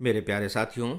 मेरे प्यारे साथियों,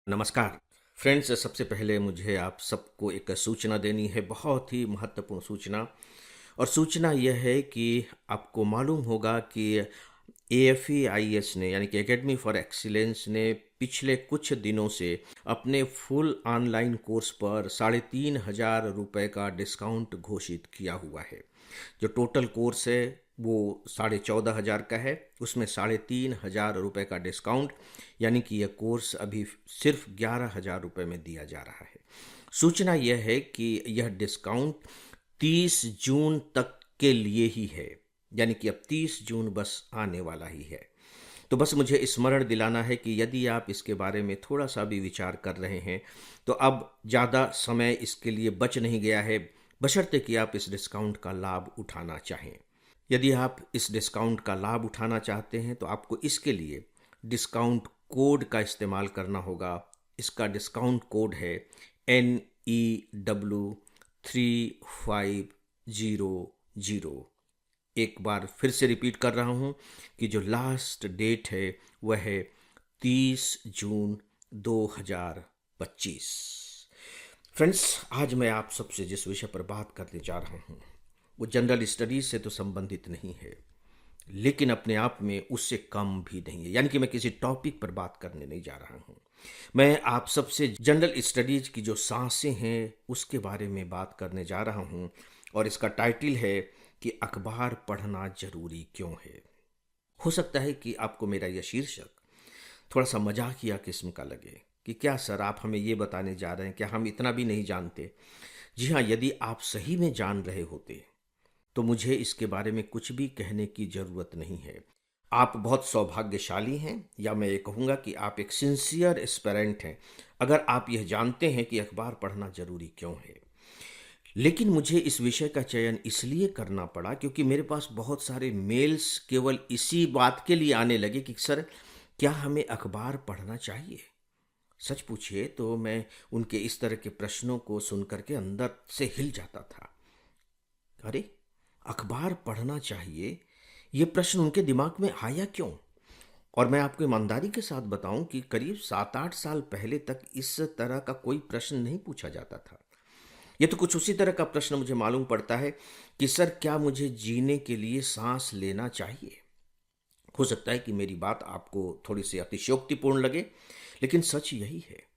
नमस्कार। फ्रेंड्स, सबसे पहले मुझे आप सबको एक सूचना देनी है, बहुत ही महत्वपूर्ण सूचना। और सूचना यह है कि आपको मालूम होगा कि AFEIS ने यानी कि एकेडमी फॉर एक्सीलेंस ने पिछले कुछ दिनों से अपने फुल ऑनलाइन कोर्स पर 3,500 रुपये का डिस्काउंट घोषित किया हुआ है। जो टोटल कोर्स है वो 14,500 का है, उसमें 3,500 रुपये का डिस्काउंट, यानी कि यह कोर्स अभी सिर्फ 11,000 रुपये में दिया जा रहा है। सूचना यह है कि यह डिस्काउंट 30 जून तक के लिए ही है, यानी कि अब 30 जून बस आने वाला ही है। तो बस मुझे स्मरण दिलाना है कि यदि आप इसके बारे में थोड़ा सा भी विचार कर रहे हैं तो अब ज़्यादा समय इसके लिए बच नहीं गया है, बशर्ते कि आप इस डिस्काउंट का लाभ उठाना चाहें। यदि आप इस डिस्काउंट का लाभ उठाना चाहते हैं तो आपको इसके लिए डिस्काउंट कोड का इस्तेमाल करना होगा। इसका डिस्काउंट कोड है NEW3500। एक बार फिर से रिपीट कर रहा हूँ कि जो लास्ट डेट है वह है 30 जून 2025। फ्रेंड्स, आज मैं आप सबसे जिस विषय पर बात करने जा रहा हूँ वो जनरल स्टडीज से तो संबंधित नहीं है, लेकिन अपने आप में उससे कम भी नहीं है। यानी कि मैं किसी टॉपिक पर बात करने नहीं जा रहा हूँ। मैं आप सबसे जनरल स्टडीज की जो सांसें हैं उसके बारे में बात करने जा रहा हूँ, और इसका टाइटल है कि अखबार पढ़ना जरूरी क्यों है। हो सकता है कि आपको मेरा यह शीर्षक थोड़ा सा मजाकिया किस्म का लगे कि क्या सर, आप हमें ये बताने जा रहे हैं, क्या हम इतना भी नहीं जानते? जी हाँ, यदि आप सही में जान रहे होते तो मुझे इसके बारे में कुछ भी कहने की ज़रूरत नहीं है। आप बहुत सौभाग्यशाली हैं, या मैं ये कहूँगा कि आप एक सिंसियर एस्पिरेंट हैं, अगर आप यह जानते हैं कि अखबार पढ़ना ज़रूरी क्यों है। लेकिन मुझे इस विषय का चयन इसलिए करना पड़ा क्योंकि मेरे पास बहुत सारे मेल्स केवल इसी बात के लिए आने लगे कि सर, क्या हमें अखबार पढ़ना चाहिए? सच पूछिए तो मैं उनके इस तरह के प्रश्नों को सुनकर के अंदर से हिल जाता था। अरे, अखबार पढ़ना चाहिए, ये प्रश्न उनके दिमाग में आया क्यों? और मैं आपको ईमानदारी के साथ बताऊं कि करीब 7-8 साल पहले तक इस तरह का कोई प्रश्न नहीं पूछा जाता था। ये तो कुछ उसी तरह का प्रश्न मुझे मालूम पड़ता है कि सर, क्या मुझे जीने के लिए सांस लेना चाहिए? हो सकता है कि मेरी बात आपको थोड़ी सी अतिशयोक्तिपूर्ण लगे, लेकिन सच यही है।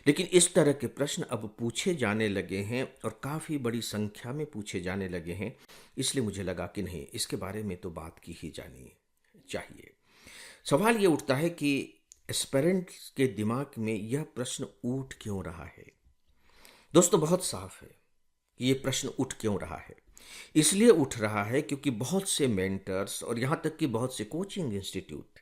लेकिन इस तरह के प्रश्न अब पूछे जाने लगे हैं और काफ़ी बड़ी संख्या में पूछे जाने लगे हैं, इसलिए मुझे लगा कि नहीं, इसके बारे में तो बात की ही जानी चाहिए। सवाल ये उठता है कि एस्पेरेंट्स के दिमाग में यह प्रश्न उठ क्यों रहा है? दोस्तों, बहुत साफ है कि ये प्रश्न उठ क्यों रहा है। इसलिए उठ रहा है क्योंकि बहुत से मेंटर्स और यहाँ तक कि बहुत से कोचिंग इंस्टीट्यूट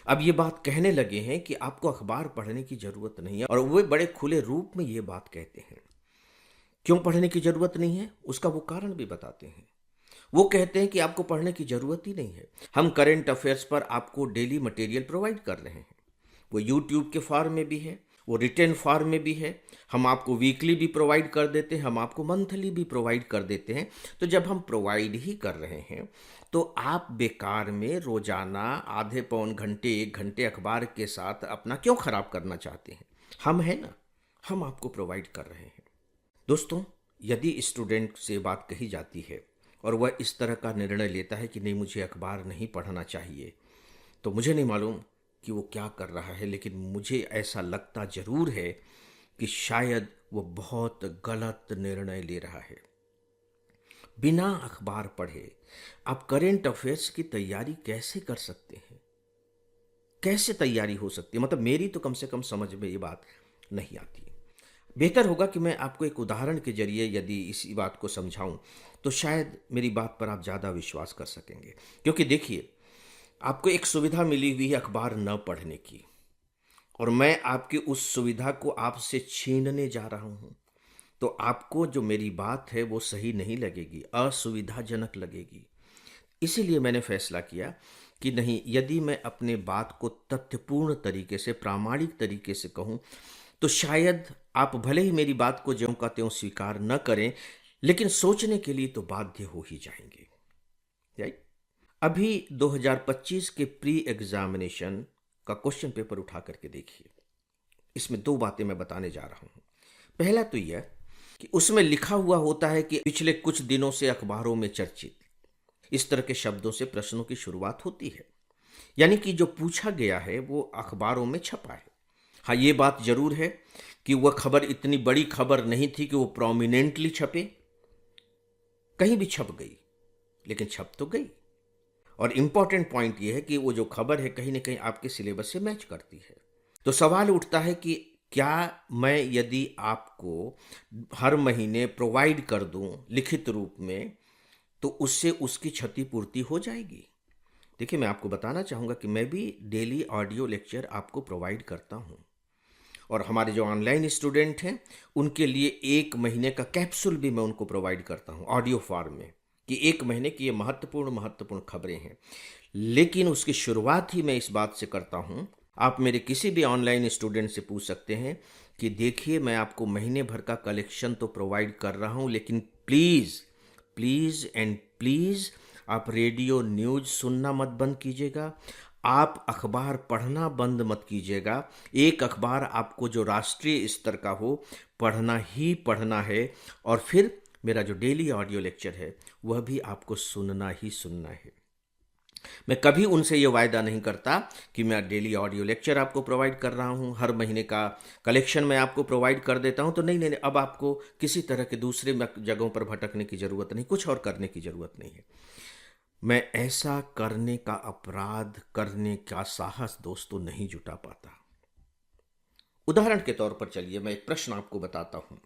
अब ये बात कहने लगे हैं कि आपको अखबार पढ़ने की जरूरत नहीं है, और वे बड़े खुले रूप में ये बात कहते हैं। क्यों पढ़ने की जरूरत नहीं है उसका वो कारण भी बताते हैं। वो कहते हैं कि आपको पढ़ने की जरूरत ही नहीं है, हम करंट अफेयर्स पर आपको डेली मटेरियल प्रोवाइड कर रहे हैं। वो यूट्यूब के फॉर्म में भी है, वो रिटर्न फॉर्म में भी है। हम आपको वीकली भी प्रोवाइड कर देते हैं, हम आपको मंथली भी प्रोवाइड कर देते हैं। तो जब हम प्रोवाइड ही कर रहे हैं तो आप बेकार में रोजाना आधे पौन घंटे 1 घंटे अखबार के साथ अपना क्यों खराब करना चाहते हैं? हम हैं ना, हम आपको प्रोवाइड कर रहे हैं। दोस्तों, यदि स्टूडेंट से बात कही जाती है और वह इस तरह का निर्णय लेता है कि नहीं, मुझे अखबार नहीं पढ़ना चाहिए, तो मुझे नहीं मालूम कि वो क्या कर रहा है, लेकिन मुझे ऐसा लगता जरूर है कि शायद वो बहुत गलत निर्णय ले रहा है। बिना अखबार पढ़े आप करेंट अफेयर्स की तैयारी कैसे कर सकते हैं? कैसे तैयारी हो सकती है? मतलब मेरी तो कम से कम समझ में ये बात नहीं आती। बेहतर होगा कि मैं आपको एक उदाहरण के जरिए यदि इसी बात को समझाऊं तो शायद मेरी बात पर आप ज़्यादा विश्वास कर सकेंगे। क्योंकि देखिए, आपको एक सुविधा मिली हुई है अखबार न पढ़ने की, और मैं आपकी उस सुविधा को आपसे छीनने जा रहा हूं। तो आपको जो मेरी बात है वो सही नहीं लगेगी, असुविधाजनक लगेगी। इसीलिए मैंने फैसला किया कि नहीं, यदि मैं अपने बात को तथ्यपूर्ण तरीके से, प्रामाणिक तरीके से कहूं तो शायद आप भले ही मेरी बात को ज्यों का त्यों स्वीकार न करें, लेकिन सोचने के लिए तो बाध्य हो ही जाएंगे। राइट? अभी 2025 के प्री एग्जामिनेशन का क्वेश्चन पेपर उठा करके देखिए। इसमें दो बातें मैं बताने जा रहा हूं। पहला तो यह कि उसमें लिखा हुआ होता है कि पिछले कुछ दिनों से अखबारों में चर्चित, इस तरह के शब्दों से प्रश्नों की शुरुआत होती है। यानी कि जो पूछा गया है वो अखबारों में छपा है। हाँ, ये बात जरूर है कि वह खबर इतनी बड़ी खबर नहीं थी कि वो प्रोमिनेंटली छपे, कहीं भी छप गई, लेकिन छप तो गई। और इंपॉर्टेंट पॉइंट यह है कि वो जो खबर है कहीं ना कहीं आपके सिलेबस से मैच करती है। तो सवाल उठता है कि क्या मैं यदि आपको हर महीने प्रोवाइड कर दूं लिखित रूप में, तो उससे उसकी क्षतिपूर्ति हो जाएगी? देखिए, मैं आपको बताना चाहूँगा कि मैं भी डेली ऑडियो लेक्चर आपको प्रोवाइड करता हूँ, और हमारे जो ऑनलाइन स्टूडेंट हैं उनके लिए 1 महीने का कैप्सूल भी मैं उनको प्रोवाइड करता हूँ ऑडियो फॉर्म में, कि 1 महीने की ये महत्वपूर्ण महत्वपूर्ण खबरें हैं। लेकिन उसकी शुरुआत ही मैं इस बात से करता हूँ, आप मेरे किसी भी ऑनलाइन स्टूडेंट से पूछ सकते हैं कि देखिए, मैं आपको महीने भर का कलेक्शन तो प्रोवाइड कर रहा हूँ, लेकिन प्लीज़ प्लीज़ एंड प्लीज़ आप रेडियो न्यूज़ सुनना मत बंद कीजिएगा, आप अखबार पढ़ना बंद मत कीजिएगा। एक अखबार आपको जो राष्ट्रीय स्तर का हो पढ़ना ही पढ़ना है, और फिर मेरा जो डेली ऑडियो लेक्चर है वह भी आपको सुनना ही सुनना है। मैं कभी उनसे ये वायदा नहीं करता कि मैं डेली ऑडियो लेक्चर आपको प्रोवाइड कर रहा हूँ, हर महीने का कलेक्शन मैं आपको प्रोवाइड कर देता हूँ, तो नहीं नहीं नहीं, अब आपको किसी तरह के दूसरे जगहों पर भटकने की ज़रूरत नहीं, कुछ और करने की ज़रूरत नहीं है। मैं ऐसा करने का, अपराध करने का साहस दोस्तों नहीं जुटा पाता। उदाहरण के तौर पर चलिए मैं एक प्रश्न आपको बताता हूं।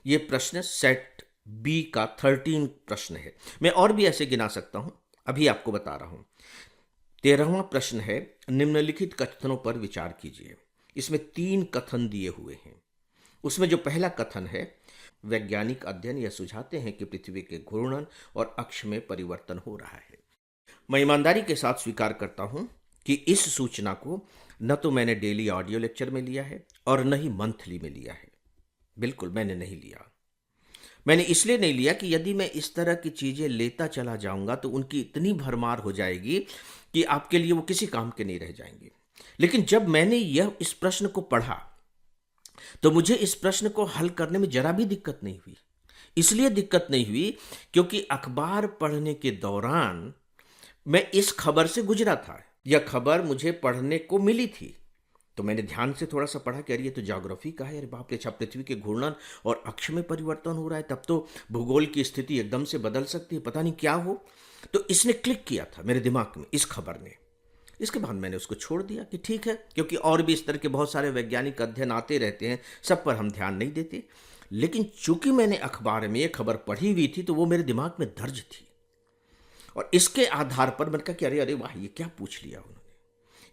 यह प्रश्न सेट बी का 13 प्रश्न है। मैं और भी ऐसे गिना सकता हूं, अभी आपको बता रहा हूं। 13वां प्रश्न है, निम्नलिखित कथनों पर विचार कीजिए। इसमें 3 कथन दिए हुए हैं। उसमें जो पहला कथन है, वैज्ञानिक अध्ययन यह सुझाते हैं कि पृथ्वी के घूर्णन और अक्ष में परिवर्तन हो रहा है। मैं ईमानदारी के साथ स्वीकार करता हूं कि इस सूचना को न तो मैंने डेली ऑडियो लेक्चर में लिया है और न ही मंथली में लिया है। बिल्कुल मैंने नहीं लिया। मैंने इसलिए नहीं लिया कि यदि मैं इस तरह की चीजें लेता चला जाऊंगा तो उनकी इतनी भरमार हो जाएगी कि आपके लिए वो किसी काम के नहीं रह जाएंगे। लेकिन जब मैंने इस प्रश्न को पढ़ा तो मुझे इस प्रश्न को हल करने में जरा भी दिक्कत नहीं हुई। इसलिए दिक्कत नहीं हुई क्योंकि अखबार पढ़ने के दौरान मैं इस खबर से गुजरा था। यह खबर मुझे पढ़ने को मिली थी, तो मैंने ध्यान से थोड़ा सा पढ़ा कि अरे ये तो ज्योग्राफी का है, अरे बाप रे, अच्छा पृथ्वी के घूर्णन और अक्ष में परिवर्तन हो रहा है, तब तो भूगोल की स्थिति एकदम से बदल सकती है, पता नहीं क्या हो। तो इसने क्लिक किया था मेरे दिमाग में, इस खबर ने। इसके बाद मैंने उसको छोड़ दिया कि ठीक है, क्योंकि और भी इस तरह के बहुत सारे वैज्ञानिक अध्ययन आते रहते हैं, सब पर हम ध्यान नहीं देते। लेकिन चूंकि मैंने अखबार में ये खबर पढ़ी हुई थी तो वो मेरे दिमाग में दर्ज थी, और इसके आधार पर मैंने कहा कि अरे अरे वाह, ये क्या पूछ लिया उन्होंने।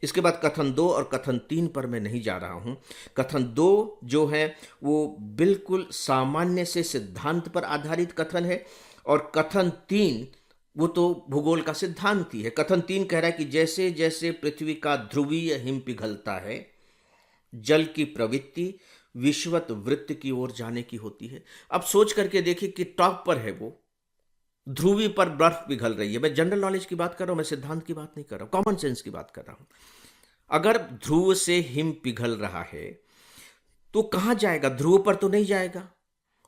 इसके बाद कथन 2 और कथन 3 पर मैं नहीं जा रहा हूं। कथन 2 जो है वो बिल्कुल सामान्य से सिद्धांत पर आधारित कथन है, और कथन 3 वो तो भूगोल का सिद्धांत ही है। कथन 3 कह रहा है कि जैसे जैसे पृथ्वी का ध्रुवीय हिम पिघलता है, जल की प्रवृत्ति विषुवत वृत्त की ओर जाने की होती है। अब सोच करके देखिए कि टॉप पर है वो, ध्रुवी पर बर्फ पिघल रही है। मैं जनरल नॉलेज की बात कर रहा हूं, मैं सिद्धांत की बात नहीं कर रहा हूं, कॉमन सेंस की बात कर रहा हूं। अगर ध्रुव से हिम पिघल रहा है तो कहां जाएगा? ध्रुव पर तो नहीं जाएगा,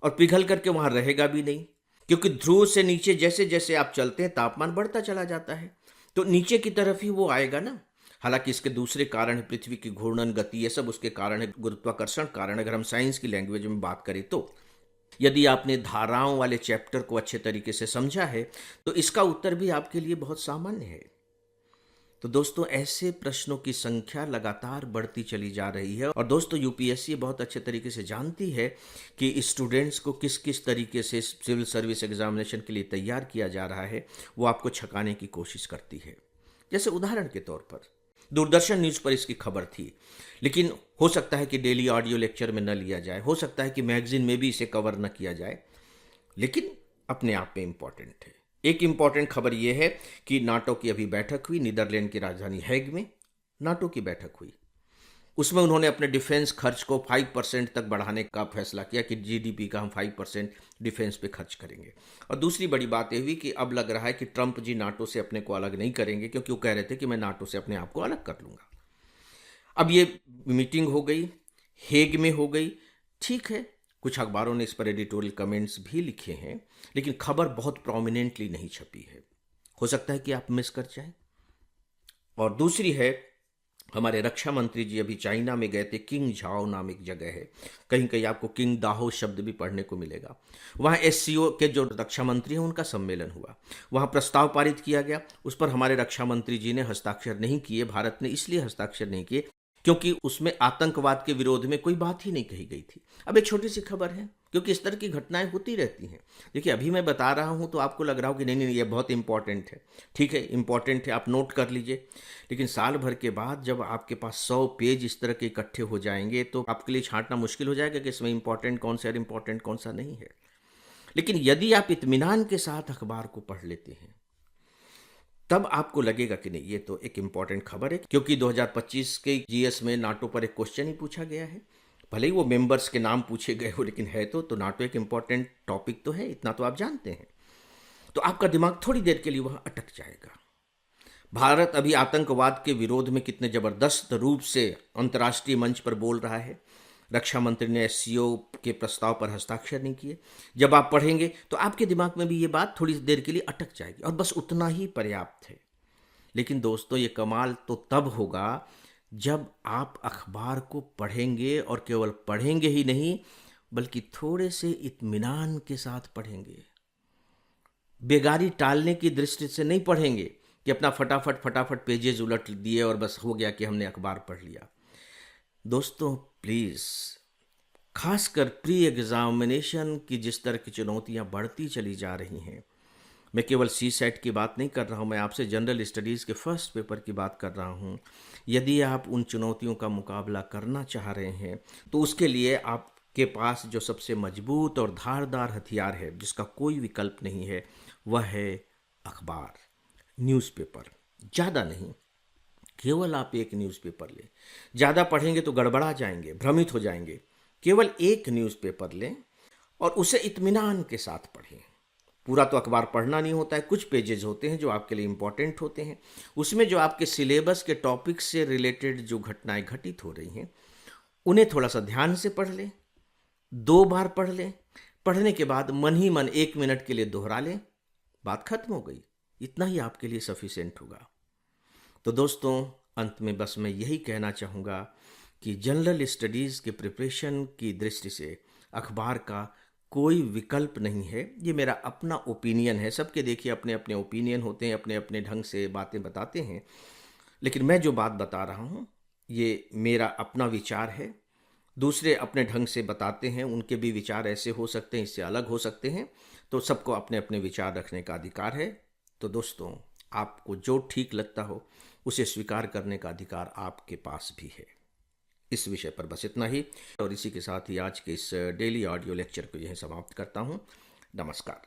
और पिघल करके वहां रहेगा भी नहीं, क्योंकि ध्रुव से नीचे जैसे जैसे आप चलते हैं तापमान बढ़ता चला जाता है, तो नीचे की तरफ ही वो आएगा ना। हालांकि इसके दूसरे कारण है, पृथ्वी की घूर्णन गति, ये सब उसके कारण है, गुरुत्वाकर्षण कारण। अगर हम साइंस की लैंग्वेज में बात करें तो यदि आपने धाराओं वाले चैप्टर को अच्छे तरीके से समझा है तो इसका उत्तर भी आपके लिए बहुत सामान्य है। तो दोस्तों, ऐसे प्रश्नों की संख्या लगातार बढ़ती चली जा रही है, और दोस्तों यूपीएससी बहुत अच्छे तरीके से जानती है कि स्टूडेंट्स को किस किस तरीके से सिविल सर्विस एग्जामिनेशन के लिए तैयार किया जा रहा है, वो आपको छकाने की कोशिश करती है। जैसे उदाहरण के तौर पर दूरदर्शन न्यूज़ पर इसकी खबर थी, लेकिन हो सकता है कि डेली ऑडियो लेक्चर में न लिया जाए, हो सकता है कि मैगजीन में भी इसे कवर न किया जाए, लेकिन अपने आप में इंपॉर्टेंट है। एक इंपॉर्टेंट खबर यह है कि नाटो की अभी बैठक हुई, नीदरलैंड की राजधानी हैग में नाटो की बैठक हुई। उसमें उन्होंने अपने डिफेंस खर्च को 5% तक बढ़ाने का फैसला किया कि जीडीपी का हम 5% डिफेंस पे खर्च करेंगे। और दूसरी बड़ी बात यह हुई कि अब लग रहा है कि ट्रंप जी नाटो से अपने को अलग नहीं करेंगे, क्योंकि वो कह रहे थे कि मैं नाटो से अपने आप को अलग कर लूंगा। अब ये मीटिंग हो गई, हेग में हो गई, ठीक है, कुछ अखबारों ने इस पर एडिटोरियल कमेंट्स भी लिखे हैं, लेकिन खबर बहुत प्रोमिनेंटली नहीं छपी है। हो सकता है कि आप मिस कर जाएं। और दूसरी है, हमारे रक्षा मंत्री जी अभी चाइना में गए थे, किंग झाओ नाम एक जगह है, कहीं कहीं आपको किंग दाहो शब्द भी पढ़ने को मिलेगा। वहाँ एससीओ के जो रक्षा मंत्री हैं उनका सम्मेलन हुआ, वहाँ प्रस्ताव पारित किया गया, उस पर हमारे रक्षा मंत्री जी ने हस्ताक्षर नहीं किए। भारत ने इसलिए हस्ताक्षर नहीं किए क्योंकि उसमें आतंकवाद के विरोध में कोई बात ही नहीं कही गई थी। अब एक छोटी सी खबर है, क्योंकि इस तरह की घटनाएं होती रहती हैं। देखिए, अभी मैं बता रहा हूं तो आपको लग रहा हो कि नहीं नहीं ये बहुत इंपॉर्टेंट है, ठीक है इंपॉर्टेंट है, आप नोट कर लीजिए। लेकिन साल भर के बाद जब आपके पास 100 पेज इस तरह के इकट्ठे हो जाएंगे तो आपके लिए छांटना मुश्किल हो जाएगा कि इसमें इंपॉर्टेंट कौन सा है, इंपॉर्टेंट कौन सा नहीं है। लेकिन यदि आप इत्मीनान के साथ अखबार को पढ़ लेते हैं तब आपको लगेगा कि नहीं ये तो एक इम्पॉर्टेंट खबर है, क्योंकि 2025 के जीएस में नाटो पर एक क्वेश्चन ही पूछा गया है। भले ही वो मेंबर्स के नाम पूछे गए हो, लेकिन है तो नाटो एक इम्पॉर्टेंट टॉपिक तो है, इतना तो आप जानते हैं। तो आपका दिमाग थोड़ी देर के लिए वहां अटक जाएगा। भारत अभी आतंकवाद के विरोध में कितने जबरदस्त रूप से अंतर्राष्ट्रीय मंच पर बोल रहा है। रक्षा मंत्री ने एससीओ के प्रस्ताव पर हस्ताक्षर नहीं किए। जब आप पढ़ेंगे तो आपके दिमाग में भी ये बात थोड़ी देर के लिए अटक जाएगी और बस उतना ही पर्याप्त है। लेकिन दोस्तों, ये कमाल तो तब होगा जब आप अखबार को पढ़ेंगे, और केवल पढ़ेंगे ही नहीं बल्कि थोड़े से इत्मीनान के साथ पढ़ेंगे। बेगारी टालने की दृष्टि से नहीं पढ़ेंगे कि अपना फटाफट पेजेज उलट दिए और बस हो गया कि हमने अखबार पढ़ लिया। दोस्तों प्लीज़, खासकर प्री एग्जामिनेशन की जिस तरह की चुनौतियां बढ़ती चली जा रही हैं, मैं केवल सीसेट की बात नहीं कर रहा हूं, मैं आपसे जनरल स्टडीज़ के फर्स्ट पेपर की बात कर रहा हूं। यदि आप उन चुनौतियों का मुकाबला करना चाह रहे हैं तो उसके लिए आपके पास जो सबसे मजबूत और धारदार हथियार है, जिसका कोई विकल्प नहीं है, वह है अखबार, न्यूज़पेपर। ज़्यादा नहीं, केवल आप एक न्यूज़पेपर लें। ज़्यादा पढ़ेंगे तो गड़बड़ा जाएंगे, भ्रमित हो जाएंगे। केवल एक न्यूज़पेपर लें और उसे इत्मीनान के साथ पढ़ें। पूरा तो अखबार पढ़ना नहीं होता है, कुछ पेजेस होते हैं जो आपके लिए इम्पॉर्टेंट होते हैं। उसमें जो आपके सिलेबस के टॉपिक से रिलेटेड जो घटनाएं घटित हो रही हैं उन्हें थोड़ा सा ध्यान से पढ़ लें, 2 बार पढ़ लें। पढ़ने के बाद मन ही मन 1 मिनट के लिए दोहरा लें, बात खत्म हो गई। इतना ही आपके लिए सफिशिएंट होगा। तो दोस्तों, अंत में बस मैं यही कहना चाहूँगा कि जनरल स्टडीज़ के प्रिपरेशन की दृष्टि से अखबार का कोई विकल्प नहीं है। ये मेरा अपना ओपिनियन है। सबके देखिए अपने अपने ओपिनियन होते हैं, अपने अपने ढंग से बातें बताते हैं, लेकिन मैं जो बात बता रहा हूँ ये मेरा अपना विचार है। दूसरे अपने ढंग से बताते हैं, उनके भी विचार ऐसे हो सकते हैं, इससे अलग हो सकते हैं। तो सबको अपने अपने विचार रखने का अधिकार है। तो दोस्तों, आपको जो ठीक लगता हो उसे स्वीकार करने का अधिकार आपके पास भी है। इस विषय पर बस इतना ही, और इसी के साथ ही आज के इस डेली ऑडियो लेक्चर को यहीं समाप्त करता हूँ। नमस्कार।